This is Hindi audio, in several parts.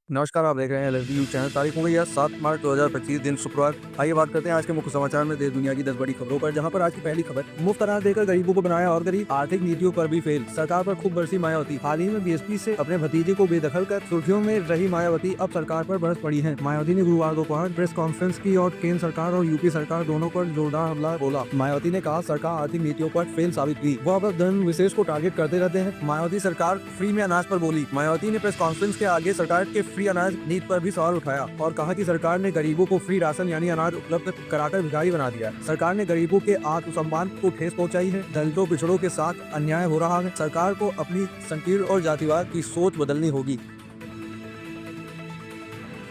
नमस्कार, आप देख रहे हैं एलएसडी न्यूज चैनल। तारीख हो गई है 7 मार्च 2025 दिन शुक्रवार। आइए बात करते हैं आज के मुख्य समाचार में देश दुनिया की 10 बड़ी खबरों पर, जहां पर आज की पहली खबर, मुफ्त अनाज देकर गरीबों को बनाया और गरीब, आर्थिक नीतियों पर भी फेल, सरकार पर खूब बरसी मायावती। हाल ही में बीएसपी से अपने भतीजे को बेदखल कर सुर्खियों में रही मायावती अब सरकार पर बरस पड़ी है। मायावती ने गुरुवार दोपहर प्रेस कॉन्फ्रेंस की और केंद्र सरकार और यूपी सरकार दोनों पर जोरदार हमला बोला। मायावती ने कहा, सरकार आर्थिक नीतियों पर फेल साबित हुई, वो अब धन विशेष को टारगेट करते रहते हैं। मायावती सरकार फ्री में अनाज पर बोली। मायावती ने प्रेस कॉन्फ्रेंस के आगे सरकार के फ्री अनाज नीति पर भी सवाल उठाया और कहा कि सरकार ने गरीबों को फ्री राशन यानी अनाज उपलब्ध कराकर भिखारी बना दिया। सरकार ने गरीबों के आत्मसम्मान को ठेस पहुंचाई है। दलितों पिछड़ों के साथ अन्याय हो रहा है। सरकार को अपनी संकीर्ण और जातिवाद की सोच बदलनी होगी।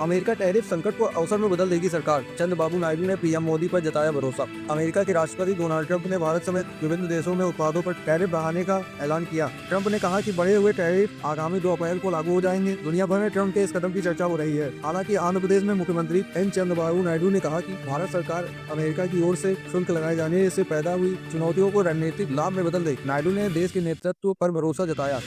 अमेरिका टैरिफ संकट को अवसर में बदल देगी सरकार, चंद्रबाबू नायडू ने पीएम मोदी पर जताया भरोसा। अमेरिका के राष्ट्रपति डोनाल्ड ट्रंप ने भारत समेत विभिन्न देशों में उत्पादों पर टैरिफ बढ़ाने का ऐलान किया। ट्रंप ने कहा कि बढ़े हुए टैरिफ आगामी 2 अप्रैल को लागू हो जाएंगे। दुनिया भर में ट्रंप के इस कदम की चर्चा हो रही है। हालांकि आंध्र प्रदेश में मुख्यमंत्री एन चंद्रबाबू नायडू ने कहा कि भारत सरकार अमेरिका की ओर से शुल्क लगाए जाने से पैदा हुई चुनौतियों को रणनीतिक लाभ में बदल देगी। नायडू ने देश के नेतृत्व पर भरोसा जताया।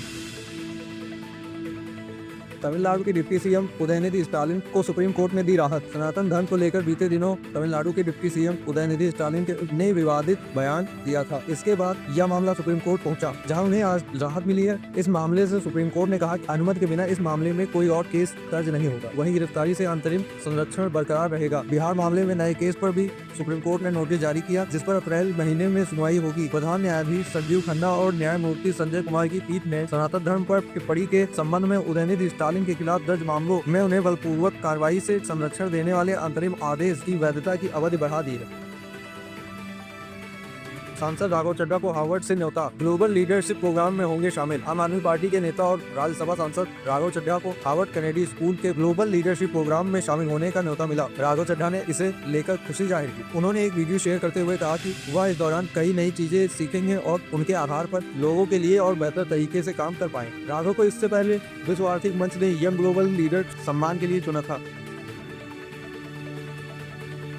तमिलनाडु के डिप्टी सीएम उदयनिधि स्टालिन को सुप्रीम कोर्ट ने दी राहत। सनातन धर्म को लेकर बीते दिनों तमिलनाडु के डिप्टी सीएम उदयनिधि स्टालिन ने विवादित बयान दिया था। इसके बाद यह मामला सुप्रीम कोर्ट पहुंचा, जहां उन्हें आज राहत मिली है। इस मामले से सुप्रीम कोर्ट ने कहा कि अनुमति के बिना इस मामले में कोई और केस दर्ज नहीं होगा। वहीं गिरफ्तारी से अंतरिम संरक्षण बरकरार रहेगा। बिहार मामले में नए केस पर भी सुप्रीम कोर्ट ने नोटिस जारी किया, जिस पर अप्रैल महीने में सुनवाई होगी। प्रधान न्यायाधीश संजीव खन्ना और न्यायमूर्ति संजय कुमार की पीठ ने सनातन धर्म पर टिप्पणी के संबंध में उदयनिधि स्टालिन के खिलाफ दर्ज मामलों में उन्हें बलपूर्वक कार्रवाई से संरक्षण देने वाले अंतरिम आदेश की वैधता की अवधि बढ़ा दी है। सांसद राघव चड्ढा को हार्वर्ड से न्योता, ग्लोबल लीडरशिप प्रोग्राम में होंगे शामिल। आम आदमी पार्टी के नेता और राज्यसभा सांसद राघव चड्ढा को हार्वर्ड कैनेडी स्कूल के ग्लोबल लीडरशिप प्रोग्राम में शामिल होने का न्योता मिला। राघव चड्ढा ने इसे लेकर खुशी जाहिर की। उन्होंने एक वीडियो शेयर करते हुए कहा कि वह इस दौरान कई नई चीजें सीखेंगे और उनके आधार पर लोगों के लिए और बेहतर तरीके से काम कर पाए। राघव को इससे पहले विश्व आर्थिक मंच ने यंग ग्लोबल लीडर सम्मान के लिए चुना था।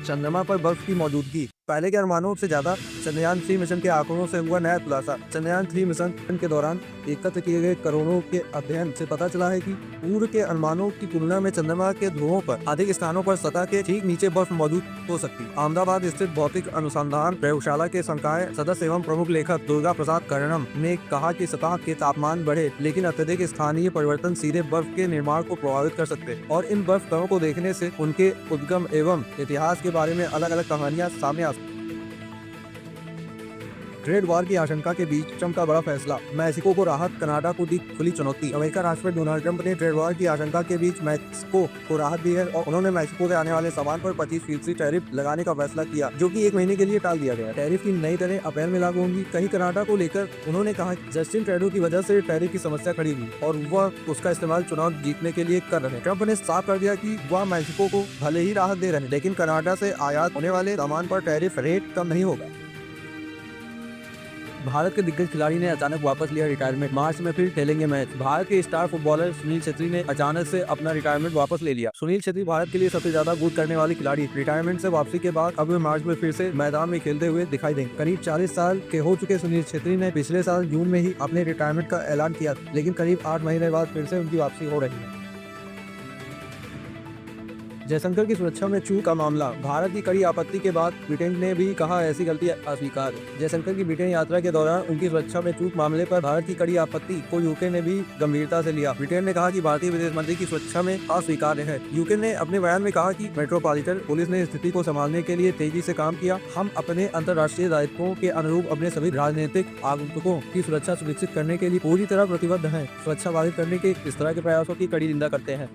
चंद्रमा पर बर्फ की मौजूदगी, पहले के अनुमानों से ज्यादा। चंद्रयान 3 मिशन के आंकड़ों से हुआ नया खुलासा। चंद्रयान 3 मिशन के दौरान एकत्र किए गए करोड़ों के अध्ययन से पता चला है कि पूर्व के अनुमानों की तुलना में चंद्रमा के ध्रुवों पर अधिक स्थानों पर सतह के ठीक नीचे बर्फ मौजूद हो सकती है। अहमदाबाद स्थित भौतिक अनुसंधान प्रयोगशाला के संकाय सदस्य एवं प्रमुख लेखक दुर्गा प्रसाद कर्णम ने कहा कि सतह के तापमान बढ़े, लेकिन अत्यधिक स्थानीय परिवर्तन सीधे बर्फ के निर्माण को प्रभावित कर सकते हैं और इन बर्फ कणों को देखने से उनके उद्गम एवं इतिहास के बारे में अलग अलग कहानियां सामने आ सकती। ट्रेड वॉर की आशंका के बीच ट्रंप का बड़ा फैसला, मैक्सिको को राहत, कनाडा को दी खुली चुनौती। अमेरिका राष्ट्रपति डोनाल्ड ट्रंप ने ट्रेड वॉर की आशंका के बीच मैक्सिको को राहत दी है और उन्होंने मैक्सिको से आने वाले सामान पर 25% टैरिफ लगाने का फैसला किया, जो कि 1 महीने के लिए टाल दिया गया। टैरिफ की नई दरें अप्रैल में लागू होंगी। कहीं कनाडा को लेकर उन्होंने कहा जस्टिन ट्रूडो की वजह से टैरिफ की समस्या खड़ी हुई और वह उसका इस्तेमाल चुनाव जीतने के लिए कर रहे हैं। ट्रंप ने साफ कर दिया कि वह मैक्सिको को भले ही राहत दे रहे हैं, लेकिन कनाडा से आयात होने वाले सामान पर टैरिफ रेट कम नहीं होगा। भारत के दिग्गज खिलाड़ी ने अचानक वापस लिया रिटायरमेंट, मार्च में फिर खेलेंगे मैच। भारत के स्टार फुटबॉलर सुनील छेत्री ने अचानक से अपना रिटायरमेंट वापस ले लिया। सुनील छेत्री भारत के लिए सबसे ज्यादा गोल करने वाले खिलाड़ी रिटायरमेंट से वापसी के बाद अब वे मार्च में फिर से मैदान में खेलते हुए दिखाई देंगे। करीब 40 साल के हो चुके सुनील छेत्री ने पिछले साल जून में ही अपने रिटायरमेंट का ऐलान किया, लेकिन करीब 8 महीने बाद फिर से उनकी वापसी हो रही है। जयशंकर की सुरक्षा में चूक का मामला, भारत की कड़ी आपत्ति के बाद ब्रिटेन ने भी कहा ऐसी गलती अस्वीकार। जयशंकर की ब्रिटेन यात्रा के दौरान उनकी सुरक्षा में चूक मामले पर भारत की कड़ी आपत्ति को यूके ने भी गंभीरता से लिया। ब्रिटेन ने कहा कि भारतीय विदेश मंत्री की सुरक्षा में अस्वीकार्य है। यूके ने अपने बयान में कहा कि मेट्रोपॉलिटन पुलिस ने स्थिति को संभालने के लिए तेजी से काम किया। हम अपने अंतर्राष्ट्रीय दायित्वों के अनुरूप अपने सभी राजनीतिक आगंतुकों की सुरक्षा सुनिश्चित करने के लिए पूरी तरह प्रतिबद्ध हैं। सुरक्षा बाधित करने के इस तरह के प्रयासों की कड़ी निंदा करते हैं।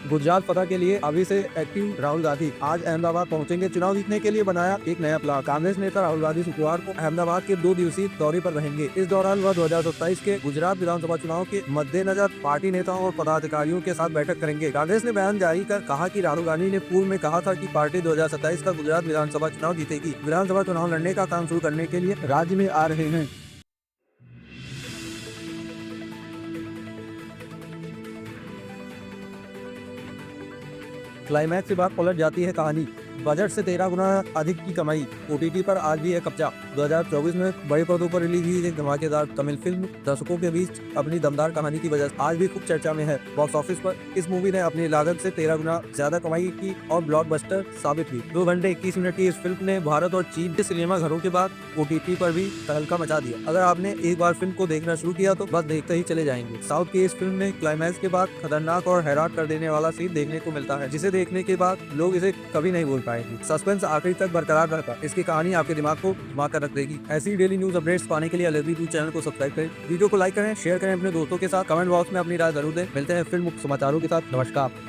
गुजरात फतह के लिए अभी से एक्टिव राहुल गांधी आज अहमदाबाद पहुंचेंगे। चुनाव जीतने के लिए बनाया एक नया प्लान। कांग्रेस नेता राहुल गांधी शुक्रवार को अहमदाबाद के 2 दिवसीय दौरे पर रहेंगे। इस दौरान वह 2027 के गुजरात विधानसभा चुनाव के मद्देनजर पार्टी नेताओं और पदाधिकारियों के साथ बैठक करेंगे। कांग्रेस ने बयान जारी कर कहा कि राहुल गांधी ने पूर्व में कहा था कि पार्टी 2027 का गुजरात विधानसभा चुनाव जीतेगी। विधानसभा चुनाव लड़ने का काम शुरू करने के लिए राज्य में आ रहे हैं। क्लाइमैक्स के बाद पलट जाती है कहानी। बजट से 13 गुना अधिक की कमाई, ओटीटी पर आज भी है कब्जा। 2024 में बड़े पर्दों पर रिलीज हुई एक धमाकेदार तमिल फिल्म दर्शकों के बीच अपनी दमदार कहानी की वजह से आज भी खूब चर्चा में है। बॉक्स ऑफिस पर इस मूवी ने अपनी लागत से 13 गुना ज्यादा कमाई की और ब्लॉकबस्टर साबित हुई। 2 घंटे 21 मिनट की इस फिल्म ने भारत और चीन के सिनेमा घरों के बाद ओटीटी पर भी तहलका मचा दिया। अगर आपने एक बार फिल्म को देखना शुरू किया तो बस देखते ही चले जाएंगे। साउथ की इस फिल्म में क्लाइमैक्स के बाद खतरनाक और हैरान कर देने वाला सीन देखने को मिलता है, जिसे देखने के बाद लोग इसे कभी नहीं भूल पाएंगे। सस्पेंस आखिरी तक बरकरार रहता, इसकी कहानी आपके दिमाग को घुमा कर रख देगी। ऐसी डेली न्यूज अपडेट्स पाने के लिए LSB2 चैनल को सब्सक्राइब करें, वीडियो को लाइक करें, शेयर करें अपने दोस्तों के साथ, कमेंट बॉक्स में अपनी राय जरूर दें। मिलते हैं फिर मुख्य समाचारों के साथ। नमस्कार।